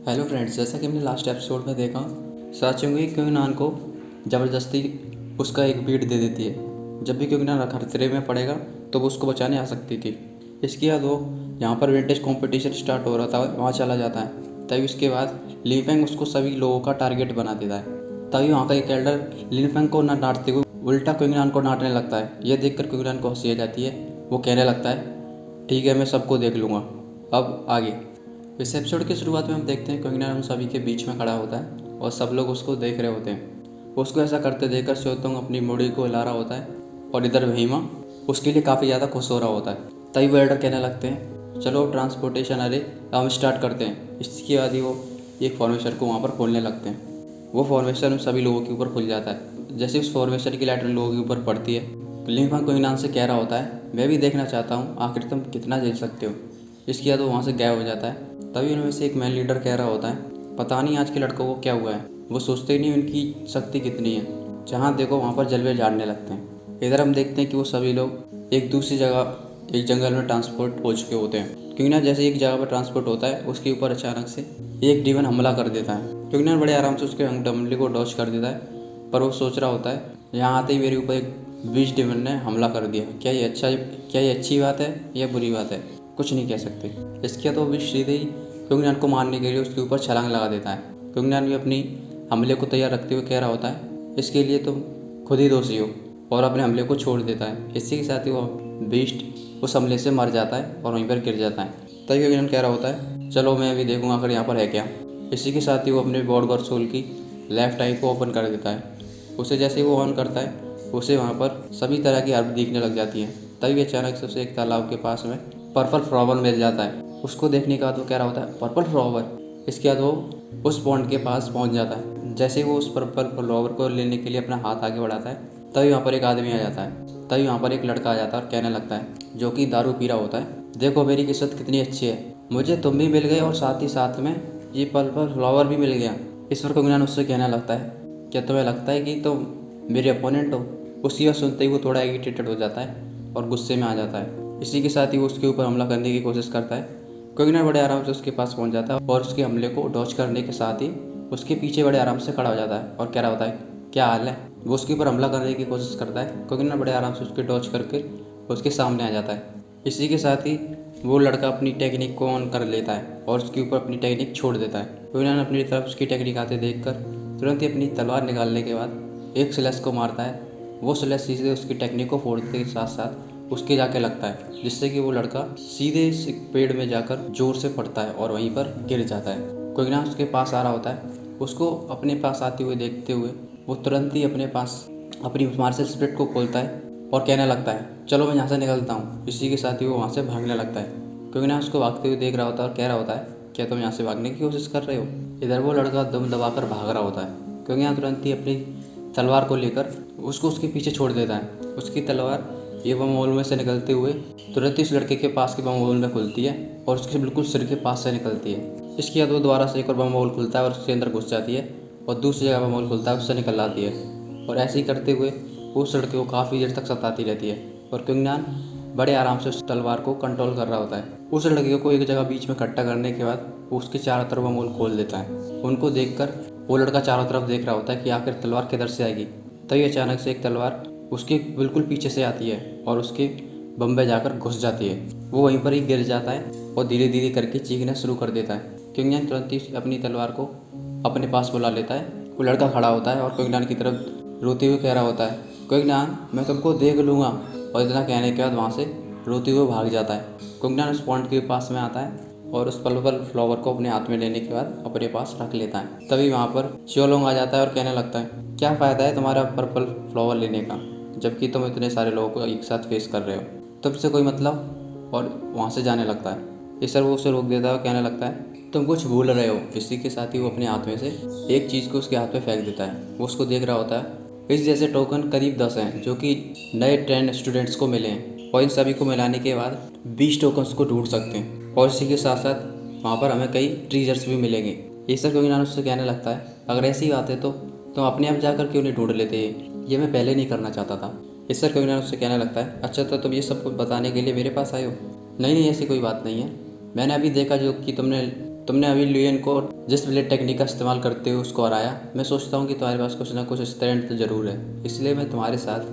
Hello friends, जैसा कि हमने लास्ट एपिसोड में देखा, साचुंगी क्योंगनान को ज़बरदस्ती उसका एक बीट दे देती है। जब भी क्योंगनान खतरे में पड़ेगा तो वो उसको बचाने आ सकती थी। इसके बाद वो यहाँ पर विंटेज कंपटीशन स्टार्ट हो रहा था, वहाँ चला जाता है। तभी उसके बाद लिनफेंग उसको सभी लोगों का टारगेट बना देता है। तभी वहाँ का एक एल्डर लिनफेंग को न डांटते हुए उल्टा क्योंगनान को डांटने लगता है। यह देखकर क्योंगनान को हंसी आ जाती है। वो कहने लगता है, ठीक है, मैं सबको देख लूँगा। अब आगे इस एपिसोड की शुरुआत में हम देखते हैं क्योंगनान उन सभी के बीच में खड़ा होता है और सब लोग उसको देख रहे होते हैं। उसको ऐसा करते देखकर स्योतोंग अपनी मुड़ी को हिला रहा होता है और इधर भीमा उसके लिए काफ़ी ज़्यादा खुश हो रहा होता है। तभी वो एल्डर कहने लगते हैं, चलो ट्रांसपोर्टेशन अरे हम स्टार्ट करते हैं। इसके बाद ही वो एक फॉर्मेशन को वहाँ पर खोलने लगते हैं। वो फॉर्मेशन उन सभी लोगों के ऊपर खुल जाता है। जैसे उस फॉर्मेशन की लाइट उन लोगों के ऊपर पड़ती है, लिनफेंग क्योंगनान से कह रहा होता है, मैं भी देखना चाहता हूँ आखिर तुम कितना झेल सकते हो। इसके बाद वो वहाँ से गायब हो जाता है। तभी उनमें से एक मैन लीडर कह रहा होता है, पता नहीं आज के लड़कों को क्या हुआ है, वो सोचते ही नहीं उनकी शक्ति कितनी है। जहाँ देखो वहाँ पर जलवे झाड़ने लगते हैं। इधर हम देखते हैं कि वो सभी लोग एक दूसरी जगह एक जंगल में ट्रांसपोर्ट हो चुके होते हैं। क्योंकि ना जैसे एक जगह पर ट्रांसपोर्ट होता है, उसके ऊपर अचानक से एक डीमन हमला कर देता है। क्योंकि ना बड़े आराम से उसके हमले को डॉज कर देता है, पर वो सोच रहा होता है, यहाँ आते ही मेरे ऊपर एक बीच डीमन ने हमला कर दिया। क्या ये अच्छी बात है या बुरी बात है, कुछ नहीं कह सकते। इसके तो विश सीधे ही क्योंगनान को मारने के लिए उसके ऊपर छलांग लगा देता है। क्योंगनान भी अपनी हमले को तैयार रखते हुए कह रहा होता है, इसके लिए तुम खुद ही दोषी हो, और अपने हमले को छोड़ देता है। इसी के साथ ही वो बीस्ट उस हमले से मर जाता है और वहीं पर गिर जाता है। तभी क्योंगनान कह रहा होता है, चलो मैं अभी देखूंगा आखिर यहाँ पर है क्या। इसी के साथ ही वो अपने बॉड गॉड सोल की लेफ्ट आई को ओपन कर देता है। उसे जैसे ही वो ऑन करता है, उसे वहाँ पर सभी तरह की हर्ब दिखने लग जाती हैं। तभी अचानक से उसे एक तालाब के पास में पर्पल फ्लावर मिल जाता है। उसको देखने के बाद वो कह रहा होता है, पर्पल फ्लावर। इसके बाद वो उस पॉन्ड के पास पहुंच जाता है। जैसे ही वो उस पर्पल फ्लावर को लेने के लिए अपना हाथ आगे बढ़ाता है, तभी वहाँ पर एक आदमी आ जाता है। तभी वहाँ पर एक लड़का आ जाता है और कहने लगता है, जो कि दारू पी रहा होता है, देखो मेरी किस्मत कितनी अच्छी है, मुझे तुम भी मिल गए और साथ ही साथ में ये पर्पल फ्लावर भी मिल गया। इस पर क्योंगनान उससे कहने लगता है, क्या तुम्हें लगता है कि तुम मेरे अपोनेंट हो। उसकी बात सुनते ही वो थोड़ा एगिटेटेड हो जाता है और गुस्से में आ जाता है। इसी के साथ ही वो उसके ऊपर हमला करने की कोशिश करता है। क्योंकि बड़े आराम से उसके पास पहुंच जाता है और उसके हमले को डॉज करने के साथ ही उसके पीछे बड़े आराम से खड़ा हो जाता है और कह रहा होता है, क्या हाल है। वो उसके ऊपर हमला करने की कोशिश करता है। क्योंकि बड़े आराम से उसके डॉज करके उसके सामने आ जाता है। इसी के साथ ही वो लड़का अपनी टेक्निक को ऑन कर लेता है और उसके ऊपर अपनी टेक्निक छोड़ देता है। क्योंकि अपनी तरफ उसकी टेक्निक आते देखकर तुरंत ही अपनी तलवार निकालने के बाद एक स्लैश को मारता है। वो स्लैश सीधे उसकी टेक्निक को फोड़ने के साथ साथ उसके जाके लगता है, जिससे कि वो लड़का सीधे इस पेड़ में जाकर जोर से पड़ता है और वहीं पर गिर जाता है। क्योंकि उसके पास आ रहा होता है। उसको अपने पास आते हुए देखते हुए वो तुरंत ही अपने पास अपनी मार्शल स्पिरिट को खोलता है और कहने लगता है, चलो मैं यहाँ से निकलता हूँ। इसी के साथ ही वो वहाँ से भागने लगता है। क्योंकि उसको भागते हुए देख रहा होता है और कह रहा होता है, क्या तुम यहाँ से भागने की कोशिश कर रहे हो। इधर वो लड़का दम दबाकर भाग रहा होता है। क्योंकि तुरंत ही अपनी तलवार को लेकर उसको उसके पीछे छोड़ देता है। उसकी तलवार ये बम होल में से निकलते हुए तुरंत ही उस लड़के के पास के बम होल में खुलती है और उसके बिल्कुल सिर के पास से निकलती है। इसके बाद वो दोबारा से एक और बम होल खुलता है और उसके अंदर घुस जाती है और दूसरी जगह बम होल खुलता है, उससे निकल आती है। और ऐसे ही करते हुए उस लड़के को काफ़ी देर तक सताती रहती है और क्योंगनान बड़े आराम से उस तलवार को कंट्रोल कर रहा होता है। उस लड़के को एक जगह बीच में इकट्ठा करने के बाद वो उसके चारों तरफ बम होल खोल देता है। उनको देखकर वो लड़का चारों तरफ देख रहा होता है कि आखिर तलवार किधर से आएगी। तभी अचानक से एक तलवार उसके बिल्कुल पीछे से आती है और उसके बम में जाकर घुस जाती है। वो वहीं पर ही गिर जाता है और धीरे धीरे करके चीखना शुरू कर देता है। क्योंगनान तुरंत ही अपनी तलवार को अपने पास बुला लेता है। वो लड़का खड़ा होता है और क्योंगनान की तरफ रोते हुए कह रहा होता है, क्योंगनान मैं तुमको देख लूँगा। और इतना कहने के बाद वहाँ से रोते हुए भाग जाता है। क्योंगनान उस पॉइंट के पास में आता है और उस पर्पल फ्लावर को अपने हाथ में लेने के बाद अपने पास रख लेता है। तभी वहाँ पर चियोलोंग आ जाता है और कहने लगता है, क्या फ़ायदा है तुम्हारा पर्पल फ्लावर लेने का, जबकि तुम इतने सारे लोगों को एक साथ फेस कर रहे हो, तुमसे कोई मतलब। और वहाँ से जाने लगता है। इस तरह वो उसे रोक देता है और कहने लगता है, तुम कुछ भूल रहे हो। इसी के साथ ही वो अपने हाथ में से एक चीज़ को उसके हाथ में फेंक देता है। वो उसको देख रहा होता है। इस जैसे टोकन करीब 10 हैं जो कि नए 10 स्टूडेंट्स को मिले हैं, और इन सभी को मिलाने के बाद 20 टोकन्स को ढूंढ सकते हैं। और इसी के साथ साथ वहाँ पर हमें कई ट्रीजर्स भी मिलेंगे। ये सब क्योंकि उससे कहने लगता है, अगर ऐसी बात है तो तुम अपने आप जाकर क्यों नहीं ढूंढ लेते, ये मैं पहले नहीं करना चाहता था। इस पर क्योंकि उससे कहने लगता है, अच्छा तो तुम ये सब कुछ बताने के लिए मेरे पास आए हो। नहीं नहीं, ऐसी कोई बात नहीं है। मैंने अभी देखा जो कि तुमने तुमने अभी लियन को जिस ब्लेड टेक्निक का इस्तेमाल करते हुए उसको हराया, मैं सोचता हूँ कि तुम्हारे पास कुछ ना कुछ स्ट्रेंथ तो ज़रूर है, इसलिए मैं तुम्हारे साथ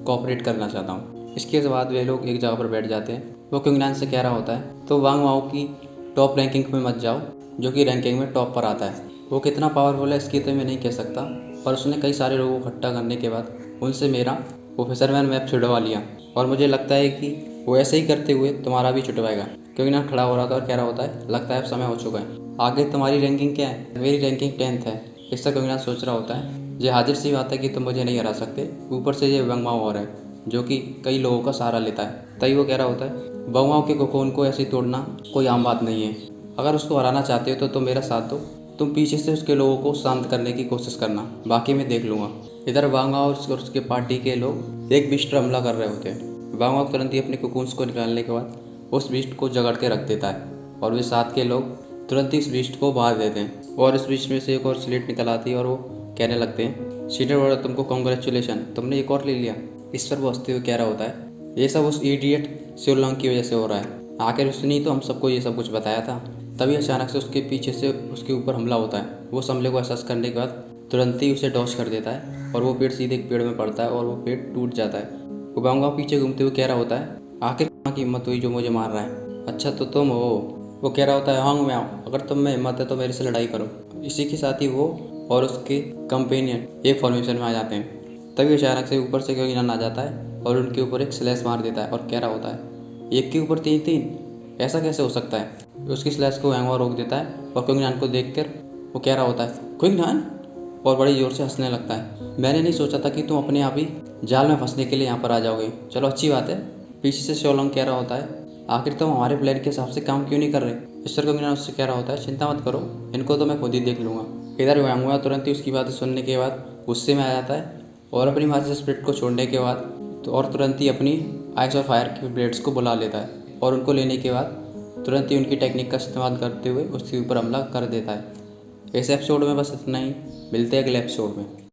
कोऑपरेट करना चाहता हूँ। इसके बाद वे लोग एक जगह पर बैठ जाते हैं। वो क्विंगनान से कह रहा होता है, तो वांग वाओ की टॉप रैंकिंग में मत जाओ, जो कि रैंकिंग में टॉप पर आता है। वो कितना पावरफुल है इसकी तो मैं नहीं कह सकता, पर उसने कई सारे लोगों को इकट्ठा करने के बाद उनसे मेरा प्रोफेसर मैन मैप छुड़वा लिया, और मुझे लगता है कि वो ऐसे ही करते हुए तुम्हारा भी छुटवाएगा। क्विंगनान खड़ा हो रहा था और कह रहा होता है, लगता है अब समय हो चुका है। आगे तुम्हारी रैंकिंग क्या है? मेरी रैंकिंग 10th है। इससे क्विंगनान सोच रहा होता है, ये हाजिर सी बात है कि तुम मुझे नहीं हरा सकते, ऊपर से ये वांग वाओ और है जो कि कई लोगों का सहारा लेता है। तभी वो कह रहा होता है, वांग वाओ के कोकोन को ऐसे तोड़ना कोई आम बात नहीं है। अगर उसको हराना चाहते हो तो तुम मेरा साथ दो, तुम पीछे से उसके लोगों को शांत करने की कोशिश करना, बाकी मैं देख लूँगा। इधर वांग वाओ और उसके पार्टी के लोग एक बीस्ट पर हमला कर रहे होते हैं। वांग वाओ तुरंत ही अपने कोकोन्स को निकालने के बाद उस बीस्ट को जगड़ के रख देता है, और वे साथ के लोग तुरंत ही इस बीस्ट को बाहर देते हैं। और इस बीस्ट में से एक और स्लेट निकल आती है और वो कहने लगते हैं, सीनियर वार्डर तुमको कॉन्ग्रेचुलेशन, तुमने एक और ले लिया। इस पर वो हंसते हुए कह रहा होता है, ये सब उस इडियट सियोलॉन्ग की वजह से हो रहा है, आखिर उसने ही तो हम सबको ये सब कुछ बताया था। तभी अचानक से उसके पीछे से उसके ऊपर हमला होता है। वो उस हमले को एहसास करने के बाद तुरंत ही उसे डॉज कर देता है, और वो पेड़ सीधे एक पेड़ में पड़ता है और वो पेड़ टूट जाता है। वो बांगा पीछे घूमते हुए कह रहा होता है, आखिर कहाँ की हिम्मत हुई जो मुझे मार रहा है? अच्छा तो तुम हो? वो कह रहा होता है, हाँ मैं हूँ, अगर तुम में हिम्मत है तो मेरे से लड़ाई करो। इसी के साथ ही वो और उसके कंपेनियन एक फॉर्मेशन में आ जाते हैं। तभी अचानक से ऊपर से क्विंगनान आ जाता है और उनके ऊपर एक स्लैश मार देता है और कह रहा होता है, एक के ऊपर 3-3, ऐसा कैसे हो सकता है? उसकी स्लैश को वांग वाओ रोक देता है और क्विंगनान को देखकर वो कह रहा होता है, क्विंगनान, और बड़ी जोर से हंसने लगता है। मैंने नहीं सोचा था कि तुम अपने आप ही जाल में फंसने के लिए यहाँ पर आ जाओगे, चलो अच्छी बात है। पीछे से सियोलॉन्ग कह रहा होता है, आखिर तुम हमारे प्लान के हिसाब से काम क्यों नहीं कर रहे? मिस्टर क्विंगनान उससे कह रहा होता है, चिंता मत करो, इनको तो मैं खुद ही देख लूँगा। इधर वांग वाओ तुरंत ही उसकी बातें सुनने के बाद गुस्से में आ जाता है, और अपनी मास्टर स्पिरिट को छोड़ने के बाद और तुरंत ही अपनी आइस और फायर के ब्लेड्स को बुला लेता है, और उनको लेने के बाद तुरंत ही उनकी टेक्निक का इस्तेमाल करते हुए उसके ऊपर हमला कर देता है। इस एपिसोड में बस इतना ही, मिलते हैं अगले एपिसोड में।